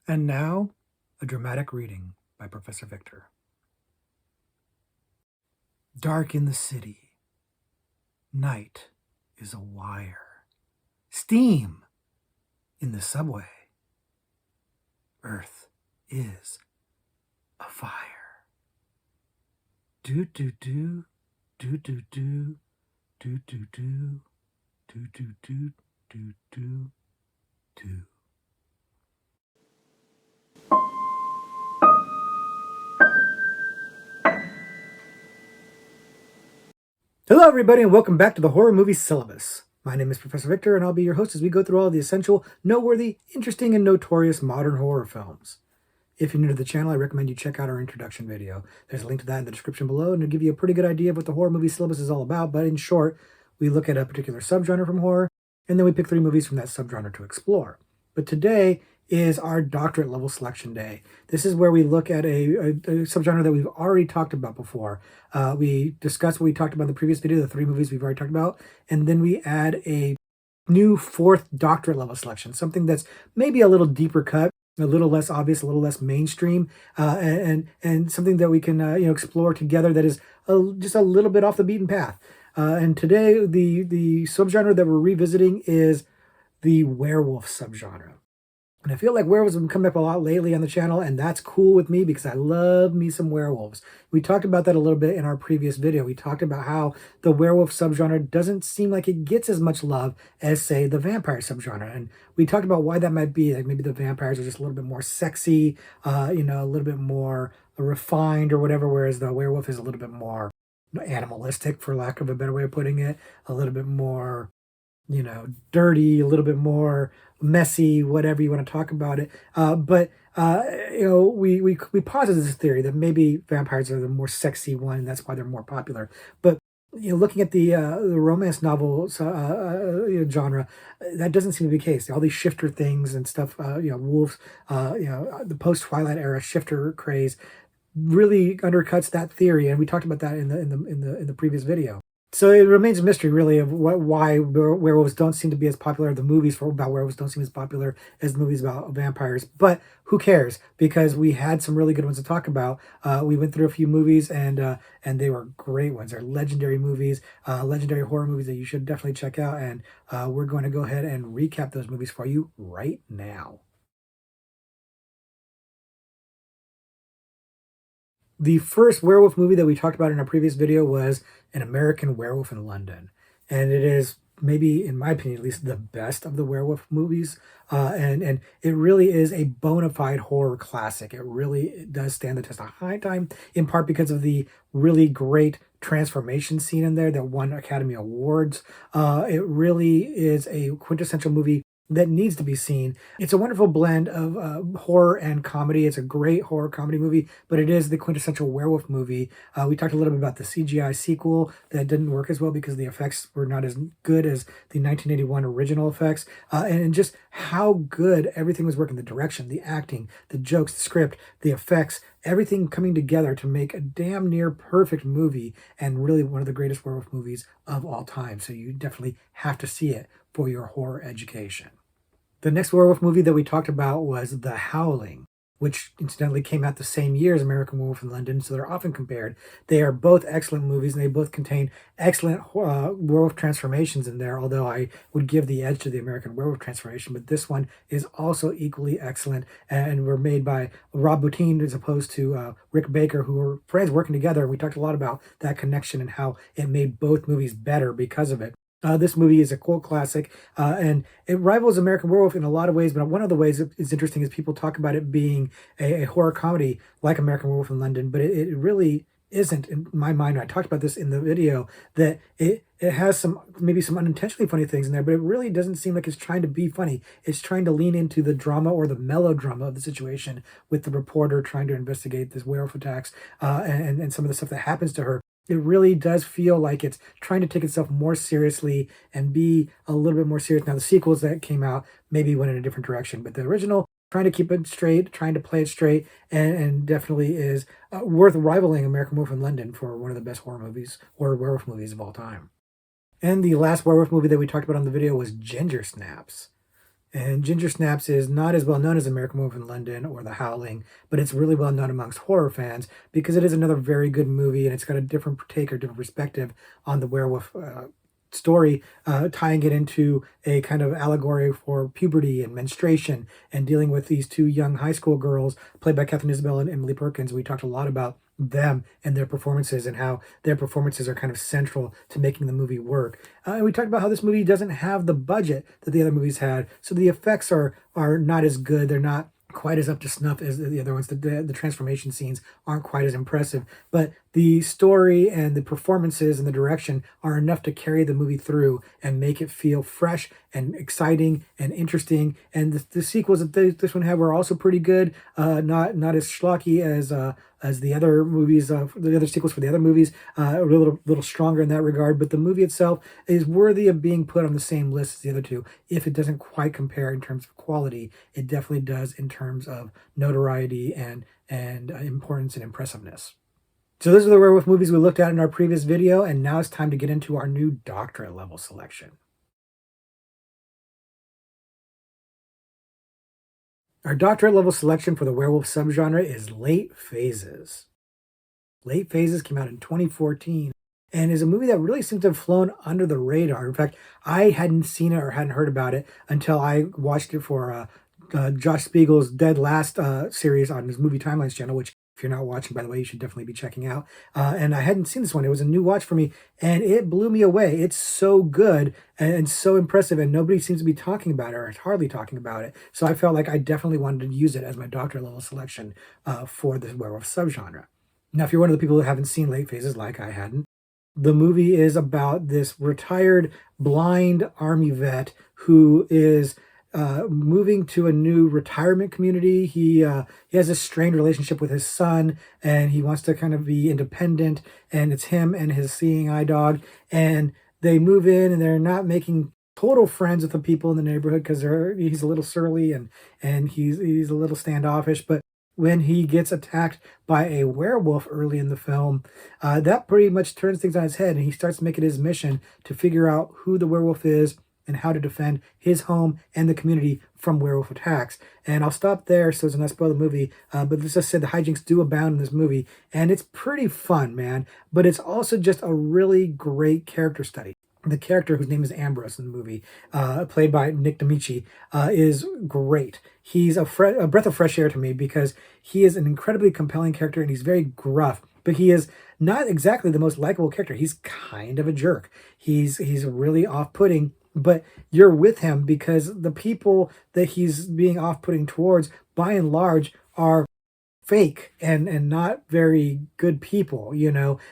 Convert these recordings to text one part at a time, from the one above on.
And now, a dramatic reading by Professor Victor. Dark in the city. Night is a wire. Steam in the subway. Earth is a fire. Do do do, do do do, do do do, do do do, do do do. Hello, everybody, and welcome back to the Horror Movie Syllabus. My name is Professor Victor, and I'll be your host as we go through all the essential, noteworthy, interesting, and notorious modern horror films. If you're new to the channel, I recommend you check out our introduction video. There's a link to that in the description below, and it'll give you a pretty good idea of what the Horror Movie Syllabus is all about. But in short, we look at a particular subgenre from horror, and then we pick 3 movies from that subgenre to explore. But today is our doctorate level selection day. This is where we look at a subgenre that we've already talked about before. We discuss what we talked about in the previous video, the 3 movies we've already talked about, and then we add a new 4th doctorate level selection, something that's maybe a little deeper cut, a little less obvious, a little less mainstream, and something that we can explore together that is just a little bit off the beaten path. And today, the subgenre that we're revisiting is the werewolf subgenre. And I feel like werewolves have been coming up a lot lately on the channel, and that's cool with me because I love me some werewolves. We talked about that a little bit in our previous video. We talked about how the werewolf subgenre doesn't seem like it gets as much love as, say, the vampire subgenre. And we talked about why that might be. Like maybe the vampires are just a little bit more sexy, a little bit more refined or whatever, whereas the werewolf is a little bit more animalistic, for lack of a better way of putting it, a little bit more dirty, a little bit more messy, whatever you want to talk about it. We posit this theory that maybe vampires are the more sexy one, and that's why they're more popular. But looking at the romance novel genre, that doesn't seem to be the case. All these shifter things and stuff, wolves, the post Twilight era shifter craze really undercuts that theory, and we talked about that in the previous video. So it remains a mystery, really, of why werewolves don't seem to be as popular. The movies about werewolves don't seem as popular as the movies about vampires. But who cares? Because we had some really good ones to talk about. We went through a few movies, and they were great ones. They're legendary movies, legendary horror movies that you should definitely check out. And we're going to go ahead and recap those movies for you right now. The first werewolf movie that we talked about in our previous video was An American Werewolf in London. And it is maybe, in my opinion, at least the best of the werewolf movies. And it really is a bona fide horror classic. It really does stand the test of high time, in part because of the really great transformation scene in there that won Academy Awards. It really is a quintessential movie that needs to be seen. It's a wonderful blend of horror and comedy. It's a great horror comedy movie, but it is the quintessential werewolf movie. We talked a little bit about the CGI sequel that didn't work as well because the effects were not as good as the 1981 original effects, and just how good everything was working. The direction, the acting, the jokes, the script, the effects, everything coming together to make a damn near perfect movie, and really one of the greatest werewolf movies of all time. So you definitely have to see it for your horror education. The next werewolf movie that we talked about was The Howling, which incidentally came out the same year as American Werewolf in London, so they're often compared. They are both excellent movies, and they both contain excellent werewolf transformations in there, although I would give the edge to the American Werewolf transformation, but this one is also equally excellent, and were made by Rob Bottin as opposed to Rick Baker, who were friends working together. We talked a lot about that connection and how it made both movies better because of it. This movie is a cult classic, and it rivals American Werewolf in a lot of ways, but one of the ways that is interesting is people talk about it being a horror comedy like American Werewolf in London, but it really isn't in my mind. I talked about this in the video, that it has maybe some unintentionally funny things in there, but it really doesn't seem like it's trying to be funny. It's trying to lean into the drama or the melodrama of the situation with the reporter trying to investigate this werewolf attacks, and some of the stuff that happens to her. It really does feel like it's trying to take itself more seriously and be a little bit more serious. Now, the sequels that came out maybe went in a different direction, but the original, trying to keep it straight, trying to play it straight, and definitely is worth rivaling American Werewolf in London for one of the best horror werewolf movies of all time. And the last werewolf movie that we talked about on the video was Ginger Snaps. And Ginger Snaps is not as well known as American Werewolf in London or The Howling, but it's really well known amongst horror fans because it is another very good movie and it's got a different take or different perspective on the werewolf story, tying it into a kind of allegory for puberty and menstruation and dealing with these two young high school girls played by Catherine Isabel and Emily Perkins. We talked a lot about them and their performances and how their performances are kind of central to making the movie work. And we talked about how this movie doesn't have the budget that the other movies had, so the effects are not as good. They're not quite as up to snuff as the other ones. The transformation scenes aren't quite as impressive, but the story and the performances and the direction are enough to carry the movie through and make it feel fresh and exciting and interesting. And the sequels that this one had were also pretty good. Not as schlocky as the other movies, the other sequels for the other movies, a little stronger in that regard. But the movie itself is worthy of being put on the same list as the other two. If it doesn't quite compare in terms of quality, it definitely does in terms of notoriety and importance and impressiveness. So those are the werewolf movies we looked at in our previous video, and now it's time to get into our new doctorate level selection. Our doctorate level selection for the werewolf subgenre is Late Phases. Late Phases came out in 2014 and is a movie that really seems to have flown under the radar. In fact, I hadn't seen it or hadn't heard about it until I watched it for Josh Spiegel's Dead Last series on his Movie Timelines channel, which if you're not watching, by the way, you should definitely be checking out. And I hadn't seen this one. It was a new watch for me, and it blew me away. It's so good and so impressive, and nobody seems to be talking about it, or hardly talking about it. So I felt like I definitely wanted to use it as my doctorate level selection for the werewolf subgenre. Now, if you're one of the people who haven't seen Late Phases, like I hadn't, the movie is about this retired blind army vet who is moving to a new retirement community. He has a strained relationship with his son, and he wants to kind of be independent. And it's him and his seeing eye dog, and they move in, and they're not making total friends with the people in the neighborhood because he's a little surly and he's a little standoffish. But when he gets attacked by a werewolf early in the film, that pretty much turns things on its head, and he starts making his mission to figure out who the werewolf is and how to defend his home and the community from werewolf attacks. And I'll stop there so as not to spoil the movie, but let's just say the hijinks do abound in this movie, and it's pretty fun, man, but it's also just a really great character study. The character, whose name is Ambrose in the movie, played by Nick D'Amici, is great. He's a breath of fresh air to me because he is an incredibly compelling character and he's very gruff, but he is not exactly the most likable character. He's kind of a jerk. He's really off-putting, but you're with him because the people that he's being off-putting towards, by and large, are fake and not very good people.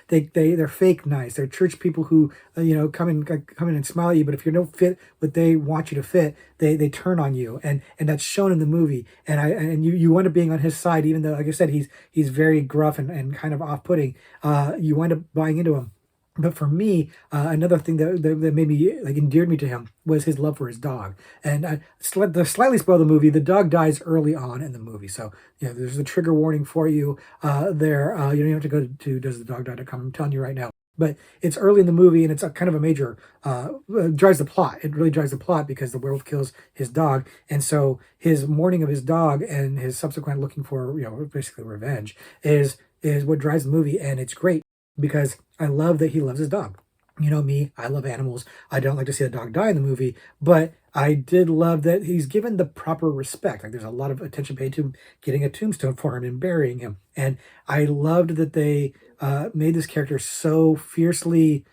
They're fake nice. They're church people who come in and smile at you, but if you don't fit what they want you to fit, they turn on you, and that's shown in the movie. And you wind up being on his side, even though, like I said, he's very gruff and kind of off-putting. You wind up buying into him. But for me, another thing that made me, endeared me to him was his love for his dog. And to slightly spoil the movie, the dog dies early on in the movie. So, there's a trigger warning for you there. You don't have to go to doesthedogdie.com. I'm telling you right now. But it's early in the movie, and it's a kind of a major, drives the plot. It really drives the plot because the werewolf kills his dog. And so his mourning of his dog and his subsequent looking for, basically revenge is what drives the movie. And it's great because I love that he loves his dog. You know me, I love animals. I don't like to see a dog die in the movie, but I did love that he's given the proper respect. There's a lot of attention paid to getting a tombstone for him and burying him. And I loved that they made this character so fiercely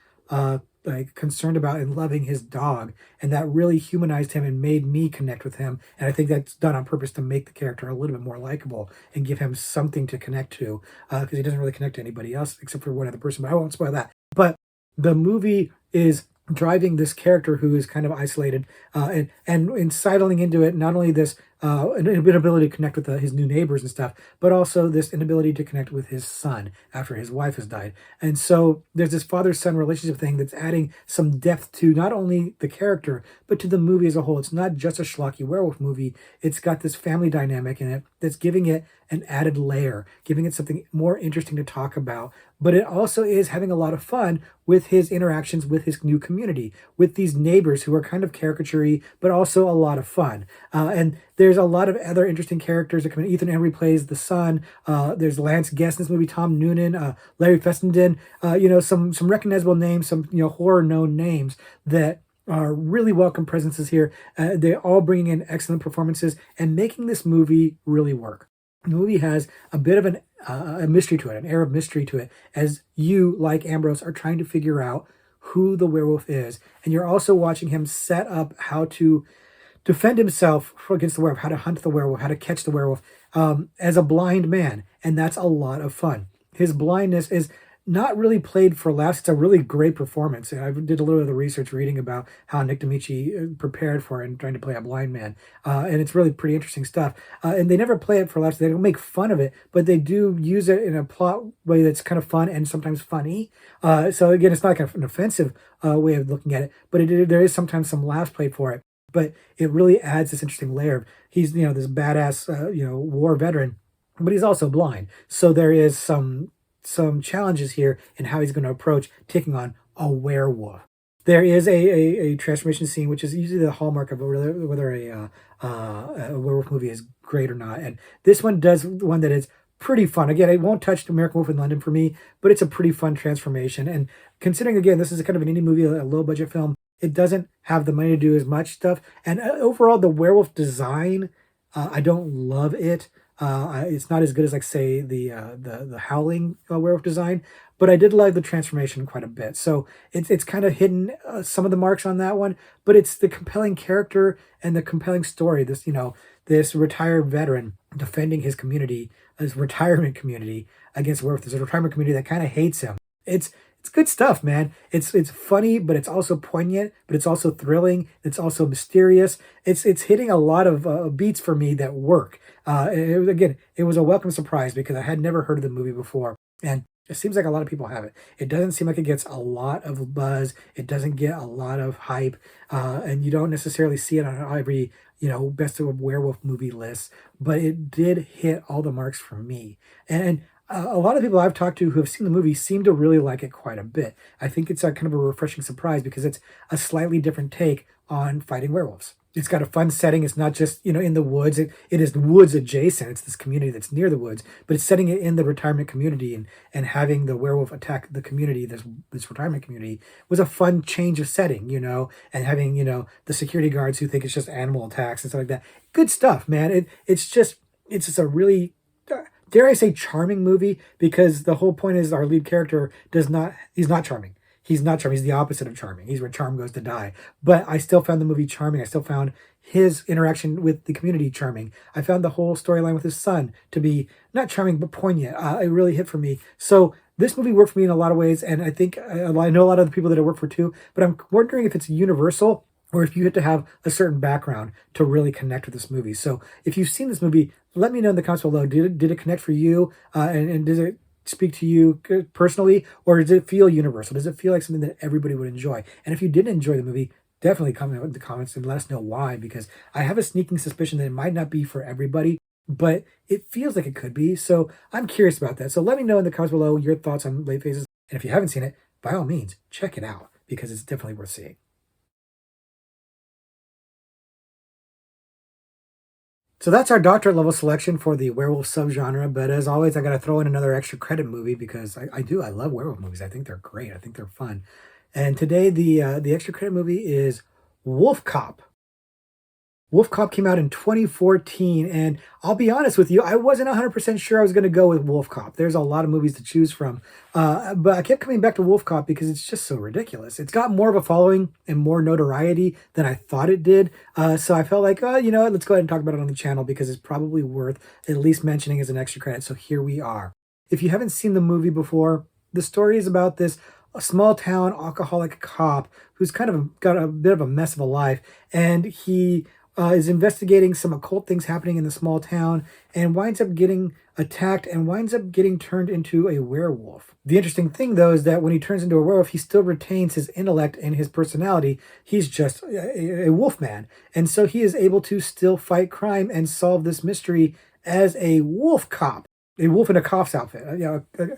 concerned about and loving his dog, and that really humanized him and made me connect with him. And I think that's done on purpose to make the character a little bit more likable and give him something to connect to, because he doesn't really connect to anybody else except for one other person, but I won't spoil that. But the movie is driving this character who is kind of isolated, and in sidling into it, not only this an inability to connect with his new neighbors and stuff, but also this inability to connect with his son after his wife has died. And so there's this father-son relationship thing that's adding some depth to not only the character, but to the movie as a whole. It's not just a schlocky werewolf movie. It's got this family dynamic in it that's giving it an added layer, giving it something more interesting to talk about. But it also is having a lot of fun with his interactions with his new community, with these neighbors who are kind of caricature-y, but also a lot of fun. And there's a lot of other interesting characters that come in. Ethan Embry plays the son. There's Lance Guest in this movie, Tom Noonan, Larry Fessenden, some recognizable names, some horror known names that are really welcome presences here. They're all bringing in excellent performances and making this movie really work. The movie has a bit of a mystery to it, an air of mystery to it, as you, like Ambrose, are trying to figure out who the werewolf is. And you're also watching him set up how to defend himself against the werewolf, how to hunt the werewolf, how to catch the werewolf as a blind man. And that's a lot of fun. His blindness is not really played for laughs. It's a really great performance. And I did a little of the research reading about how Nick D'Amici prepared for it and trying to play a blind man. And it's really pretty interesting stuff. And they never play it for laughs. They don't make fun of it, but they do use it in a plot way that's kind of fun and sometimes funny. So again, it's not like an offensive way of looking at it, but there is sometimes some laughs played for it. But it really adds this interesting layer. He's, this badass, war veteran, but he's also blind. So there is some challenges here in how he's going to approach taking on a werewolf. There is a transformation scene, which is usually the hallmark of whether a werewolf movie is great or not. And this one does one that is pretty fun. Again, it won't touch American Wolf in London for me, but it's a pretty fun transformation. And considering, again, this is a kind of an indie movie, a low budget film, it doesn't have the money to do as much stuff. And overall, the werewolf design, I don't love it. It's not as good as, like, say, the Howling werewolf design, but I did like the transformation quite a bit. So it's kind of hidden some of the marks on that one, but it's the compelling character and the compelling story. This retired veteran defending his community, his retirement community against werewolf. There's a retirement community that kind of hates him. It's good stuff, man. It's funny, but it's also poignant, but it's also thrilling. It's also mysterious. It's hitting a lot of beats for me that work. It was a welcome surprise because I had never heard of the movie before, and it seems like a lot of people have it. It doesn't seem like it gets a lot of buzz. It doesn't get a lot of hype, and you don't necessarily see it on every best of werewolf movie list. But it did hit all the marks for me, and a lot of people I've talked to who have seen the movie seem to really like it quite a bit. I think it's a kind of a refreshing surprise because it's a slightly different take on fighting werewolves. It's got a fun setting. It's not just, in the woods. It is woods adjacent. It's this community that's near the woods, but it's setting it in the retirement community and having the werewolf attack the community, this retirement community, was a fun change of setting, and having, the security guards who think it's just animal attacks and stuff like that. Good stuff, man. It's just a really, dare I say, charming movie, because the whole point is our lead character he's not charming. He's not charming. He's the opposite of charming. He's where charm goes to die. But I still found the movie charming. I still found his interaction with the community charming. I found the whole storyline with his son to be not charming, but poignant. It really hit for me. So this movie worked for me in a lot of ways. And I think I know a lot of the people that it worked for too, but I'm wondering if it's universal or if you have to have a certain background to really connect with this movie. So if you've seen this movie, let me know in the comments below. Did it connect for you? And does it speak to you personally, or does it feel universal? Does it feel like something that everybody would enjoy? And if you didn't enjoy the movie, definitely comment in the comments and let us know why, because I have a sneaking suspicion that it might not be for everybody, but it feels like it could be. So I'm curious about that. So let me know in the comments below your thoughts on Late Phases. And if you haven't seen it, by all means, check it out, because it's definitely worth seeing. So that's our doctorate level selection for the werewolf subgenre. But as always, I got to throw in another extra credit movie because I love werewolf movies. I think they're great. I think they're fun. And today the extra credit movie is Wolf Cop. Wolf Cop came out in 2014, and I'll be honest with you, I wasn't 100% sure I was going to go with Wolf Cop. There's a lot of movies to choose from, but I kept coming back to Wolf Cop because it's just so ridiculous. It's got more of a following and more notoriety than I thought it did, so I felt like, oh, you know what, let's go ahead and talk about it on the channel because it's probably worth at least mentioning as an extra credit, so here we are. If you haven't seen the movie before, the story is about this a small town alcoholic cop who's kind of got a bit of a mess of a life, and he is investigating some occult things happening in the small town and winds up getting attacked and winds up getting turned into a werewolf. The interesting thing, though, is that when he turns into a werewolf, he still retains his intellect and his personality. He's just a wolf man. And so he is able to still fight crime and solve this mystery as a wolf cop. A wolf in a cop's outfit,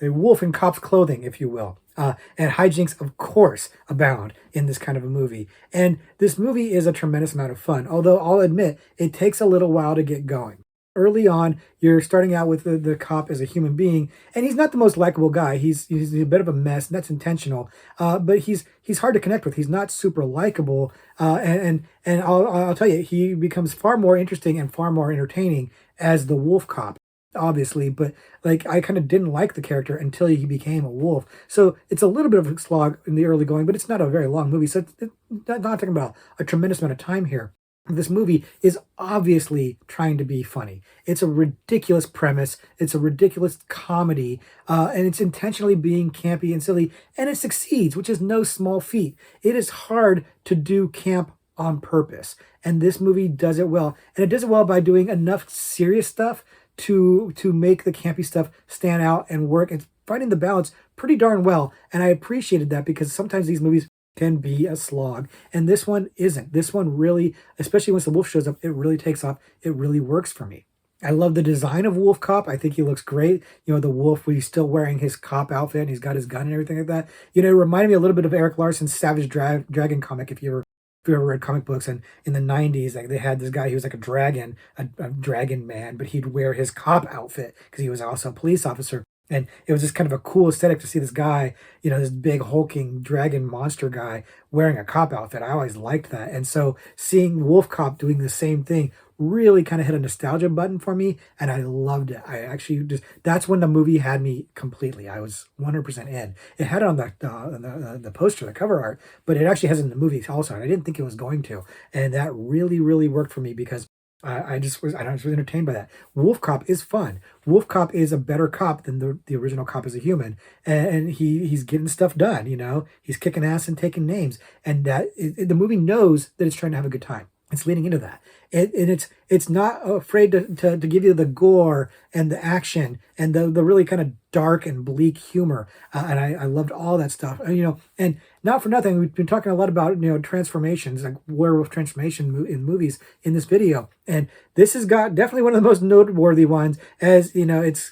a wolf in cop's clothing, if you will. And hijinks, of course, abound in this kind of a movie. And this movie is a tremendous amount of fun, although I'll admit it takes a little while to get going. Early on, you're starting out with the cop as a human being, and he's not the most likable guy. He's a bit of a mess, and that's intentional. But he's hard to connect with. He's not super likable, and I'll tell you, he becomes far more interesting and far more entertaining as the wolf cop, obviously, but like I kind of didn't like the character until he became a wolf. So it's a little bit of a slog in the early going, but it's not a very long movie. So it's not talking about a tremendous amount of time here. This movie is obviously trying to be funny. It's a ridiculous premise. It's a ridiculous comedy, and it's intentionally being campy and silly, and it succeeds, which is no small feat. It is hard to do camp on purpose, and this movie does it well. And it does it well by doing enough serious stuff to make the campy stuff stand out and work. It's finding the balance pretty darn well, and I appreciated that because sometimes these movies can be a slog, and this one isn't. This one really, especially once the wolf shows up, it really takes off. It really works for me. I love the design of Wolf Cop. I think he looks great. You know, the wolf, he's still wearing his cop outfit and he's got his gun and everything like that. You know, it reminded me a little bit of Eric Larson's Savage Dragon comic, if you ever read comic books. And in the 90s, like they had this guy, he was like a dragon man, but he'd wear his cop outfit because he was also a police officer. And it was just kind of a cool aesthetic to see this guy, you know, this big hulking dragon monster guy wearing a cop outfit. I always liked that. And so seeing Wolf Cop doing the same thing really kind of hit a nostalgia button for me. And I loved it. I actually that's when the movie had me completely. I was 100% in. It had it on the poster, the cover art, but it actually has it in the movie also. And I didn't think it was going to. And that really, really worked for me because I just was entertained by that. Wolf Cop is fun. Wolf Cop is a better cop than the original cop is a human, and he's getting stuff done. You know, he's kicking ass and taking names, and the movie knows that it's trying to have a good time. It's leading into that, and it's not afraid to give you the gore and the action and the really kind of dark and bleak humor, and I loved all that stuff. You know, and not for nothing, we've been talking a lot about, you know, transformations, like werewolf transformation in movies in this video, and this has got definitely one of the most noteworthy ones. As you know, it's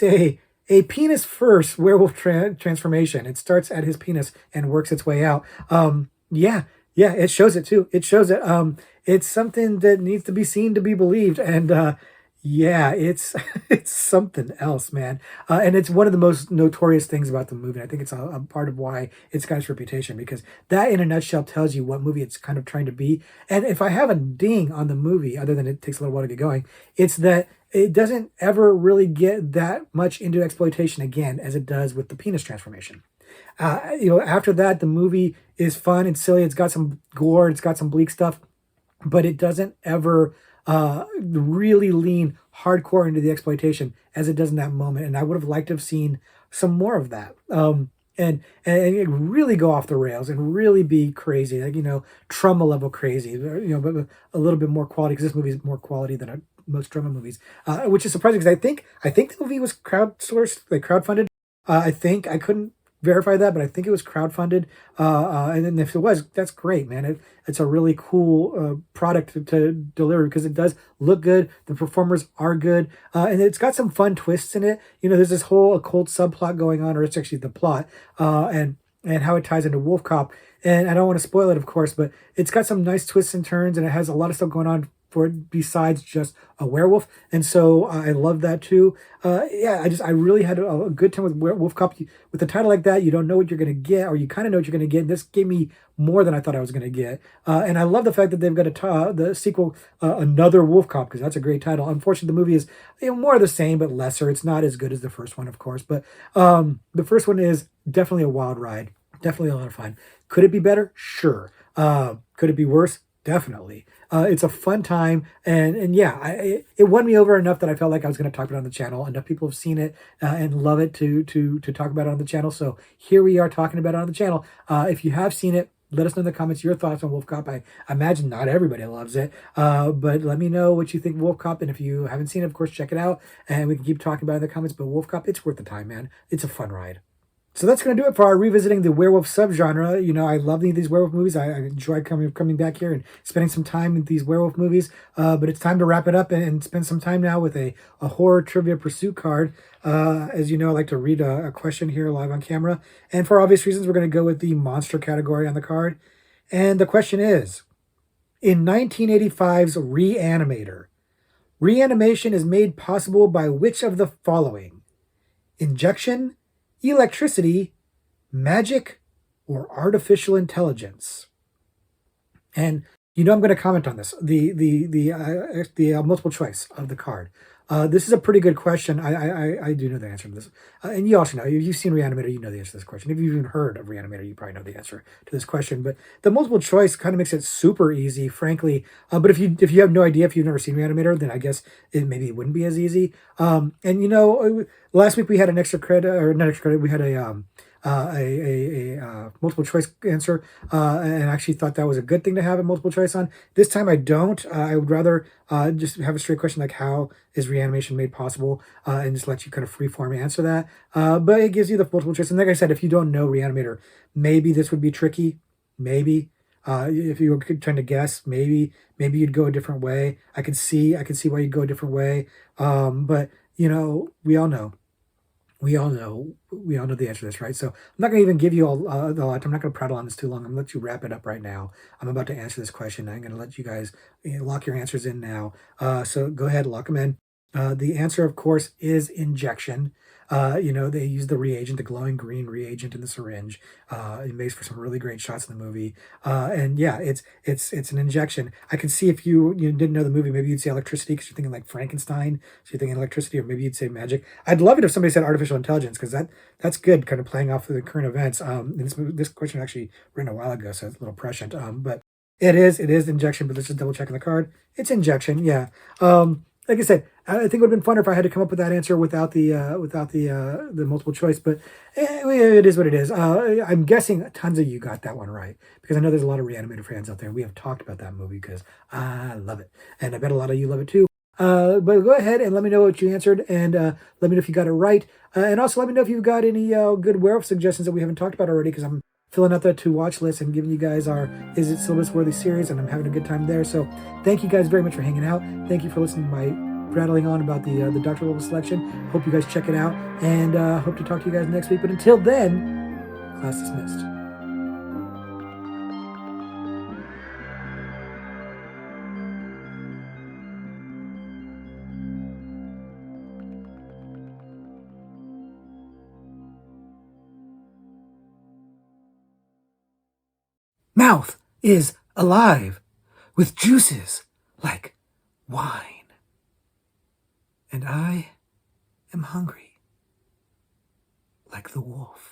a penis first werewolf transformation. It starts at his penis and works its way out. Yeah, it shows it too. It shows it. It's something that needs to be seen to be believed, and yeah, it's it's something else, man. And it's one of the most notorious things about the movie. I think it's a part of why it's got its reputation, because that, in a nutshell, tells you what movie it's kind of trying to be. And if I have a ding on the movie, other than it takes a little while to get going, it's that it doesn't ever really get that much into exploitation again as it does with the penis transformation. You know, after that, the movie is fun and silly. It's got some gore, it's got some bleak stuff, but it doesn't ever really lean hardcore into the exploitation as it does in that moment. And I would have liked to have seen some more of that. And it really go off the rails and really be crazy, like, you know, trauma level crazy, you know, but a little bit more quality, because this movie is more quality than most trauma movies, which is surprising because I think the movie was crowdsourced, like crowdfunded. I think I couldn't verify that, but I think it was crowdfunded. And then if it was, that's great, man. It's a really cool product to deliver because it does look good. The performers are good. And it's got some fun twists in it. You know, there's this whole occult subplot going on, or it's actually the plot, and how it ties into Wolf Cop. And I don't want to spoil it, of course, but it's got some nice twists and turns, and it has a lot of stuff going on for it besides just a werewolf. And so I love that too. Yeah, I really had a good time with Wolf Cop. With a title like that, you don't know what you're going to get, or you kind of know what you're going to get. And this gave me more than I thought I was going to get. And I love the fact that they've got the sequel, Another Wolf Cop, because that's a great title. Unfortunately, the movie is, you know, more of the same, but lesser. It's not as good as the first one, of course. But the first one is definitely a wild ride. Definitely a lot of fun. Could it be better? Sure. Could it be worse? Definitely. It's a fun time, and yeah, it won me over enough that I felt like I was going to talk about it on the channel. Enough people have seen it and love it to talk about it on the channel. So here we are talking about it on the channel. If you have seen it, Let us know in the comments your thoughts on Wolf Cop. I imagine not everybody loves it, but let me know what you think of Wolf Cop. And if you haven't seen it, of course, check it out. And we can keep talking about it in the comments. But Wolf Cop, it's worth the time, man. It's a fun ride. So that's going to do it for our revisiting the werewolf subgenre. You know, I love these werewolf movies. I enjoy coming back here and spending some time with these werewolf movies. But it's time to wrap it up and spend some time now with a horror trivia pursuit card. As you know, I like to read a question here live on camera. And for obvious reasons, we're going to go with the monster category on the card. And the question is, in 1985's Reanimator, reanimation is made possible by which of the following? Injection, electricity, magic, or artificial intelligence? And you know I'm going to comment on this. The multiple choice of the card. This is a pretty good question. I do know the answer to this. And you also know, if you've seen Reanimator, you know the answer to this question. If you've even heard of Reanimator, you probably know the answer to this question. But the multiple choice kind of makes it super easy, frankly. But if you have no idea, if you've never seen Reanimator, then I guess maybe it wouldn't be as easy. And you know, last week we had an extra credit, or not extra credit, we had a multiple choice answer, and I actually thought that was a good thing to have a multiple choice on. This time I don't. I would rather just have a straight question like, how is reanimation made possible, and just let you kind of freeform answer that. But it gives you the multiple choice. And like I said, if you don't know Reanimator, maybe this would be tricky. Maybe if you were trying to guess, maybe you'd go a different way. I could see why you'd go a different way. But you know, we all know the answer to this, right? So I'm not going to even give you a lot. I'm not going to prattle on this too long. I'm going to let you wrap it up right now. I'm about to answer this question. I'm going to let you guys lock your answers in now. So go ahead, lock them in. The answer, of course, is injection. You know, they use the reagent, the glowing green reagent in the syringe. It makes for some really great shots in the movie. And yeah, it's an injection. I could see if you didn't know the movie, maybe you'd say electricity because you're thinking like Frankenstein. So you're thinking electricity, or maybe you'd say magic. I'd love it if somebody said artificial intelligence, because that's good, kind of playing off of the current events. And this question was actually written a while ago, so it's a little prescient. But it is injection. But let's just double check on the card. It's injection. Yeah. Like I said, I think it would have been funner if I had to come up with that answer without the multiple choice. But it is what it is. I'm guessing tons of you got that one right, because I know there's a lot of Reanimator fans out there. We have talked about that movie because I love it, and I bet a lot of you love it too. But go ahead and let me know what you answered, and let me know if you got it right. And also let me know if you've got any good werewolf suggestions that we haven't talked about already, because I'm filling out that to watch list and giving you guys our Is It Syllabus Worthy series, and I'm having a good time there. So thank you guys very much for hanging out. Thank you for listening to my rattling on about the Doctorate Level selection. Hope you guys check it out, and hope to talk to you guys next week. But until then, class dismissed. Mouth is alive with juices like wine, and I am hungry like the wolf.